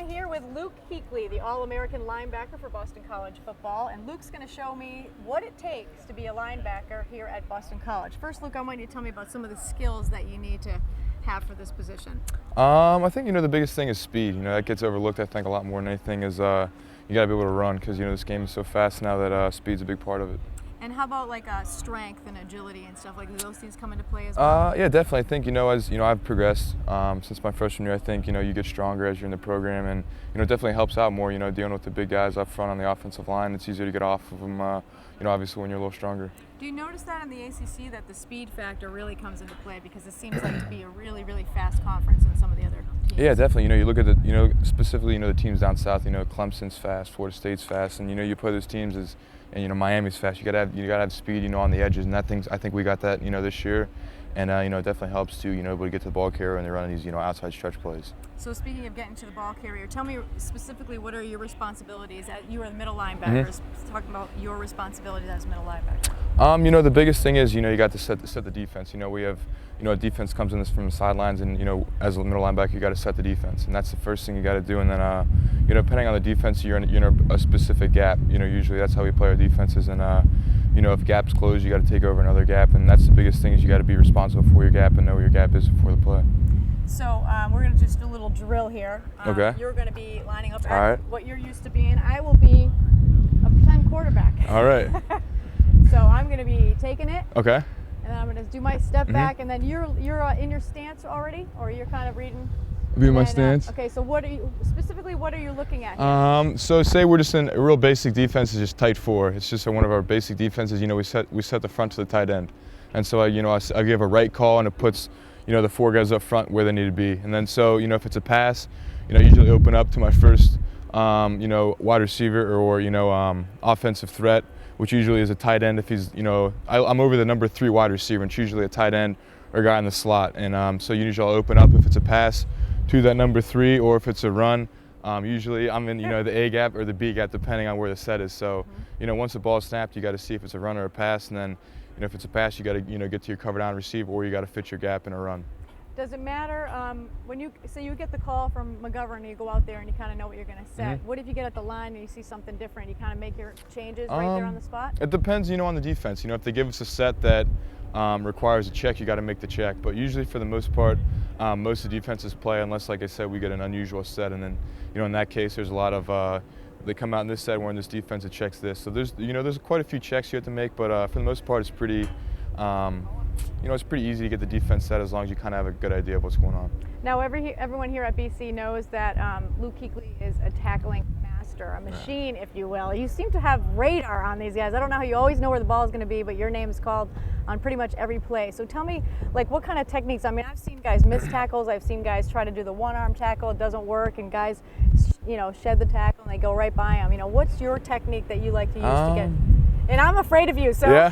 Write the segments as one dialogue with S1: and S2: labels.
S1: here with Luke Kuechly, the All-American linebacker for Boston College football, and Luke's going to show me what it takes to be a linebacker here at Boston College. First, Luke, I want you to tell me about some of the skills that you need to have for this position.
S2: I think, the biggest thing is speed. That gets overlooked, I think, a lot more than anything is you got to be able to run because, this game is so fast now that speed's a big part of it.
S1: And how about like strength and agility and stuff? Like, do those things come into play as well?
S2: Yeah, definitely. I think, as I've progressed since my freshman year, I think, you get stronger as you're in the program, and it definitely helps out more, dealing with the big guys up front on the offensive line. It's easier to get off of them, obviously when you're a little stronger.
S1: Do you notice that in the ACC that the speed factor really comes into play, because it seems like to be a really, really fast conference in some of the other teams?
S2: Yeah, definitely. You look at the, specifically, the teams down south. Clemson's fast, Florida State's fast, and you play those teams as. And Miami's fast. You gotta have speed, on the edges, and I think we got that, this year, and it definitely helps to, able to get to the ball carrier when they're running these, outside stretch plays.
S1: So speaking of getting to the ball carrier, tell me specifically what are your responsibilities? You are the middle linebackers. Talking about your responsibilities as middle linebacker.
S2: The biggest thing is, you got to set the defense. We have, a defense comes in this from the sidelines, and as a middle linebacker, you got to set the defense, and that's the first thing you got to do. And then, depending on the defense, you're in a specific gap. Usually that's how we play our defenses. And if gaps close, you got to take over another gap, and that's the biggest thing is you got to be responsible for your gap and know where your gap is before the play.
S1: So we're going to just do a little drill here.
S2: Okay.
S1: You're going to be lining up
S2: at
S1: what you're used to being. I will be a pretend quarterback.
S2: All right.
S1: So I'm going to be taking it.
S2: Okay.
S1: And then I'm going to do my step back, and then you're in your stance already, or you're kind of reading?
S2: Be in my stance.
S1: Okay, so what are you looking at here?
S2: So say we're just in a real basic defense is just tight four. It's just one of our basic defenses. We set the front to the tight end, and so I give a right call, and it puts the four guys up front where they need to be. And then so if it's a pass, I usually open up to my first wide receiver or offensive threat, which usually is a tight end. If he's I'm over the number 3 wide receiver, and it's usually a tight end or a guy in the slot. And so usually I'll open up if it's a pass to that number 3, or if it's a run. Usually I'm in the A gap or the B gap, depending on where the set is. So once the ball is snapped, you got to see if it's a run or a pass, and then if it's a pass, you got to get to your cover down receiver, or you got to fit your gap in a run.
S1: Does it matter when you get the call from McGovern and you go out there and you kind of know what you're going to set? What if you get at the line and you see something different? You kind of make your changes right there on the spot?
S2: It depends, on the defense. If they give us a set that requires a check, you got to make the check. But usually, for the most part, most of the defenses play unless, like I said, we get an unusual set. And then, in that case, there's a lot of they come out in this set, we're in this defense, it checks this. So there's quite a few checks you have to make, but for the most part, it's pretty. It's pretty easy to get the defense set as long as you kind of have a good idea of what's going on.
S1: Now, everyone here at BC knows that Luke Kuechly is a tackling master, a machine, if you will. You seem to have radar on these guys. I don't know how you always know where the ball is going to be, but your name is called on pretty much every play. So tell me, what kind of techniques? I mean, I've seen guys miss tackles. I've seen guys try to do the one-arm tackle. It doesn't work, and guys, shed the tackle and they go right by them. What's your technique that you like to use to get? And I'm afraid of you, so yeah.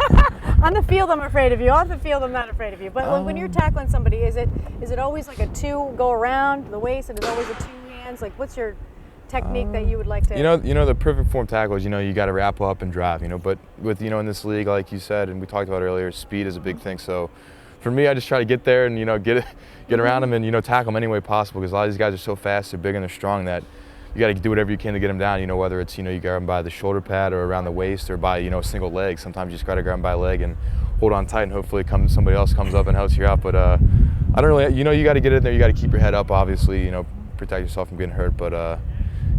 S1: On the field I'm afraid of you. Off the field I'm not afraid of you. But when you're tackling somebody, is it always like a 2 go around the waist, and it's always a 2 hands? What's your technique that you would like to?
S2: The perfect form tackle is you got to wrap up and drive. But with in this league, like you said and we talked about earlier, speed is a big thing. So for me, I just try to get there and get around them and tackle them any way possible, because a lot of these guys are so fast, they're big and they're strong that you got to do whatever you can to get them down, whether it's, you grab them by the shoulder pad or around the waist or by, a single leg. Sometimes you just got to grab them by a leg and hold on tight, and hopefully somebody else comes up and helps you out. But I don't really, you got to get in there. You got to keep your head up, obviously, protect yourself from getting hurt. But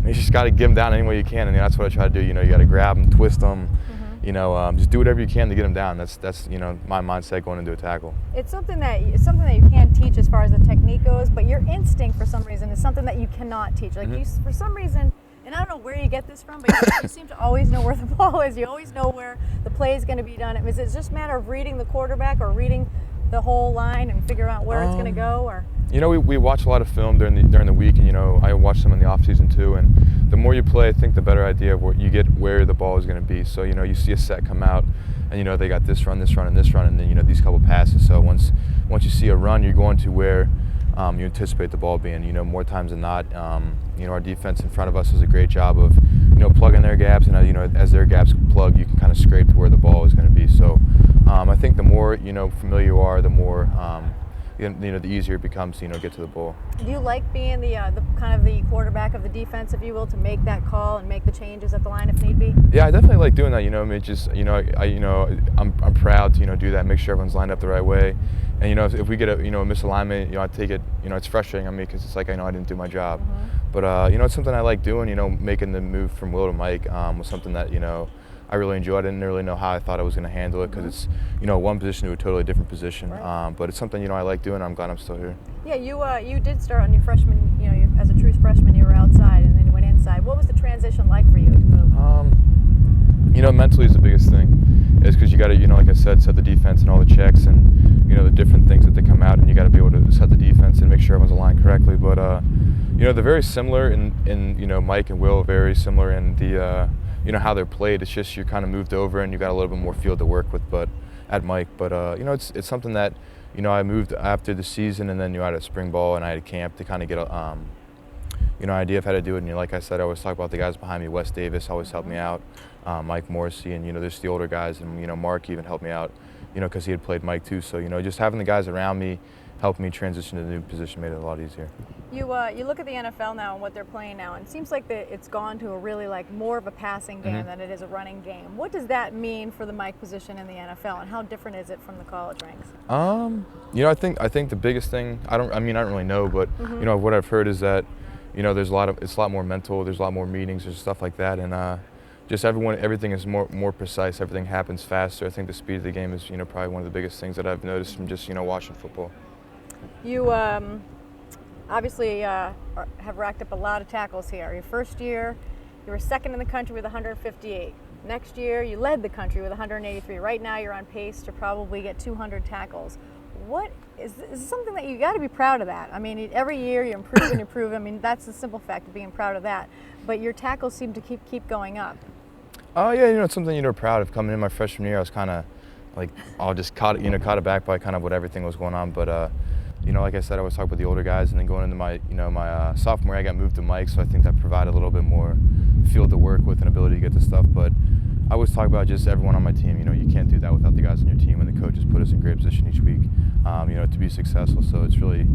S2: you just got to get them down any way you can, and that's what I try to do. You got to grab them, twist them. Just do whatever you can to get them down. That's my mindset going into a tackle. It's
S1: something that you can't teach as far as the technique goes, but your instinct for some reason is something that you cannot teach. You, for some reason, and I don't know where you get this from, but you seem to always know where the ball is. You always know where the play is going to be done. Is it just a matter of reading the quarterback or reading the whole line and figure out where it's going to go? Or
S2: we watch a lot of film during the week, and I watch some in the off season too. And the more you play, I think the better idea of what you get where the ball is going to be. So you see a set come out, and they got this run, and this run, and then these couple passes. So once you see a run, you're going to where you anticipate the ball being. More times than not, our defense in front of us does a great job of plugging their gaps, and as their gaps plug, you can kind of scrape to where the ball is going to be. So I think the more familiar you are, the more the easier it becomes to get to the bowl.
S1: Do you like being the kind of the quarterback of the defense, if you will, to make that call and make the changes at the line if need be?
S2: Yeah, I definitely like doing that. It just I'm proud to do that, make sure everyone's lined up the right way, and if we get a misalignment, I take it. It's frustrating on me because it's like I know I didn't do my job, but it's something I like doing. Making the move from Will to Mike was something that I really enjoyed. I didn't really know how I thought I was going to handle it because it's one position to a totally different position.
S1: Right.
S2: But it's something I like doing. I'm glad I'm still here.
S1: Yeah, you did start on your freshman. As a true freshman, you were outside and then you went inside. What was the transition like for you to move?
S2: Mentally is the biggest thing. Is because you got to like I said, set the defense and all the checks and the different things that they come out, and you got to be able to set the defense and make sure everyone's aligned correctly. But they're very similar in Mike and Will, very similar in the how they're played. It's just you're kind of moved over and you got a little bit more field to work with, but at Mike. But it's something that I moved after the season, and then I had a spring ball and I had a camp to kind of get a idea of how to do it. And like I said, I always talk about the guys behind me. Wes Davis always helped me out, Mike Morrissey, and there's the older guys, and Mark even helped me out, because he had played Mike too. So just having the guys around me helped me transition to the new position made it a lot easier.
S1: You look at the NFL now and what they're playing now, and it seems like it's gone to a really more of a passing game than it is a running game. What does that mean for the Mike position in the NFL, and how different is it from the college ranks?
S2: I think the biggest thing, I don't really know, but what I've heard is that it's a lot more mental. There's a lot more meetings, there's stuff like that, and just everything is more precise. Everything happens faster. I think the speed of the game is probably one of the biggest things that I've noticed from just watching football.
S1: You obviously have racked up a lot of tackles here. Your first year, you were second in the country with 158. Next year, you led the country with 183. Right now, you're on pace to probably get 200 tackles. What is something that you got to be proud of that? I mean, every year you improve and improve. I mean, that's the simple fact of being proud of that. But your tackles seem to keep going up.
S2: Oh yeah, it's something proud of. Coming in my freshman year, I was kind of all just caught aback by kind of what everything was going on. But like I said, I always talk about the older guys, and then going into my my sophomore year, I got moved to Mike, so I think that provided a little bit more field to work with and ability to get the stuff. But I always talk about just everyone on my team. You can't do that without the guys on your team, and the coaches put us in great position each week, to be successful. So it's really,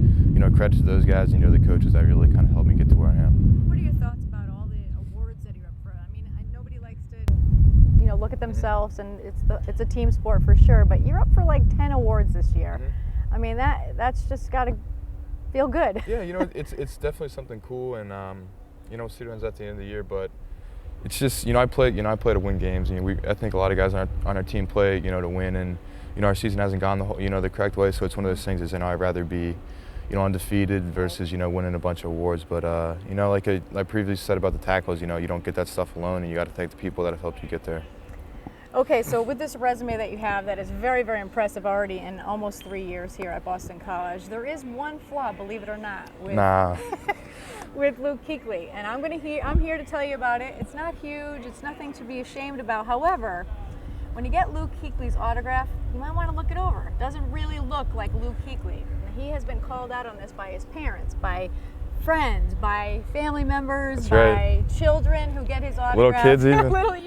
S2: credit to those guys and the coaches that really kind of helped me get to where I am.
S1: What are your thoughts about all the awards that you're up for? I mean, nobody likes to, look at themselves, and it's a team sport for sure. But you're up for 10 awards this year. I mean, that's just got to feel good.
S2: Yeah, it's definitely something cool, and we'll see what ends at the end of the year, but. It's just I play to win games. I think a lot of guys on our team play to win, and our season hasn't gone the correct way. So it's one of those things is I'd rather be undefeated versus winning a bunch of awards. But like I previously said about the tackles, you don't get that stuff alone, and you got to thank the people that have helped you get there.
S1: Okay, so with this resume that you have that is very, very impressive already in almost 3 years here at Boston College, there is one flaw, believe it or not, with Luke Kuechly, and I'm here to tell you about it. It's not huge, it's nothing to be ashamed about. However, when you get Luke Kuechly's autograph, you might want to look it over. It doesn't really look like Luke Kuechly. He has been called out on this by his parents, by friends, by family members, by children who get his autograph.
S2: Little kids even.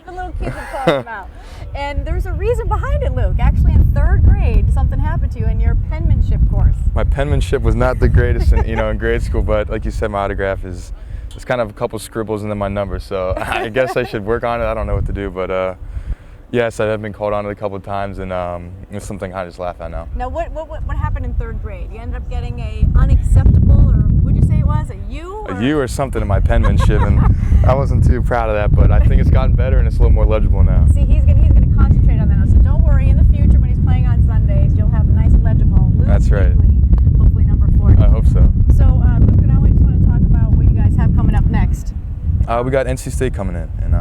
S1: even little kids have called him out. And there's a reason behind it, Luke. Actually, in 3rd grade, something happened to you in your penmanship course.
S2: My penmanship was not the greatest in grade school, but like you said, my autograph is kind of a couple scribbles and then my number. So I guess I should work on it. I don't know what to do, but yes, I have been called on it a couple of times, and it's something I just laugh at now.
S1: Now, what happened in 3rd grade? You ended up getting a unacceptable, or what'd you say it was? A U?
S2: A U or something in my penmanship, and I wasn't too proud of that, but I think it's gotten better and it's a little more legible now.
S1: See, he's gonna concentrate on that. So don't worry. In the future, when he's playing on Sundays, you'll have a nice legible. Luke
S2: That's right.
S1: Kuechly, hopefully number 40.
S2: I hope so.
S1: So, Luke and I just want to talk about what you guys have coming up next.
S2: We got NC State coming in, and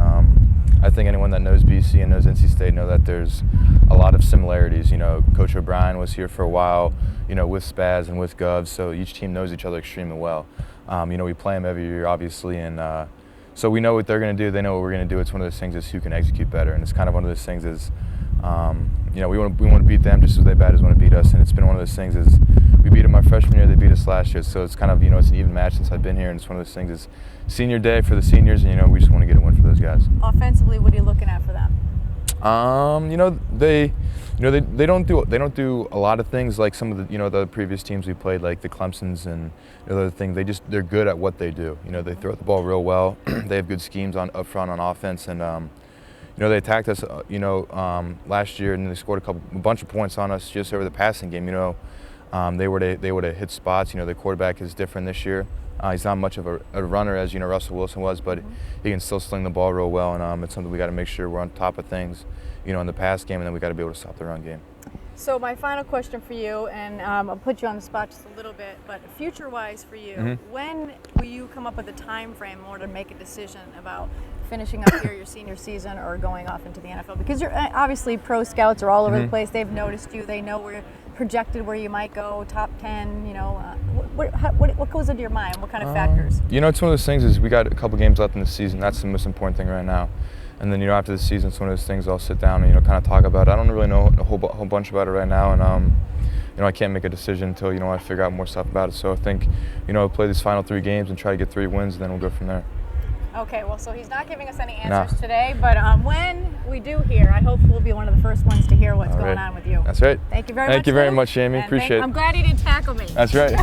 S2: I think anyone that knows BC and knows NC State know that there's a lot of similarities. Coach O'Brien was here for a while, with Spaz and with Gov, so each team knows each other extremely well. We play them every year, obviously, and so we know what they're going to do. They know what we're going to do. It's one of those things is who can execute better, and it's kind of one of those things is, we want to beat them just as they bad as want to beat us, and it's been one of those things is we beat them my freshman year, they beat us last year, so it's kind of it's an even match since I've been here, and it's one of those things is senior day for the seniors, and we just want to get a win for those guys.
S1: Offensively, what are you looking at for them?
S2: They don't do a lot of things like some of the the previous teams we played, like the Clemsons and other things. They're good at what they do. They throw the ball real well. They have good schemes up front on offense, and they attacked us last year, and they scored a bunch of points on us just over the passing game. They were to hit spots. The quarterback is different this year. He's not much of a runner as Russell Wilson was, but he can still sling the ball real well, and it's something we got to make sure we're on top of things, in the pass game, and then we got to be able to stop the run game.
S1: So my final question for you, and I'll put you on the spot just a little bit, but future-wise for you, when will you come up with a time frame in order to make a decision about finishing up here your senior season or going off into the NFL? Because you're obviously pro scouts are all over the place. They've noticed you. They know where projected where you might go, top 10. What goes into your mind? What kind of factors?
S2: It's one of those things is we got a couple games left in the season. That's the most important thing right now. And then after the season, it's one of those things I'll sit down and kind of talk about. I don't really know a whole bunch about it right now, and I can't make a decision until I figure out more stuff about it. So I think I'll play these final 3 games and try to get 3 wins, and then we'll go from there.
S1: Okay, well, so he's not giving us any answers today, but when we do hear, I hope we'll be one of the first ones to hear what's going on with you.
S2: That's right.
S1: Thank you very much.
S2: Thank you very much, Jayme. Appreciate it.
S1: I'm glad he didn't tackle me.
S2: That's right.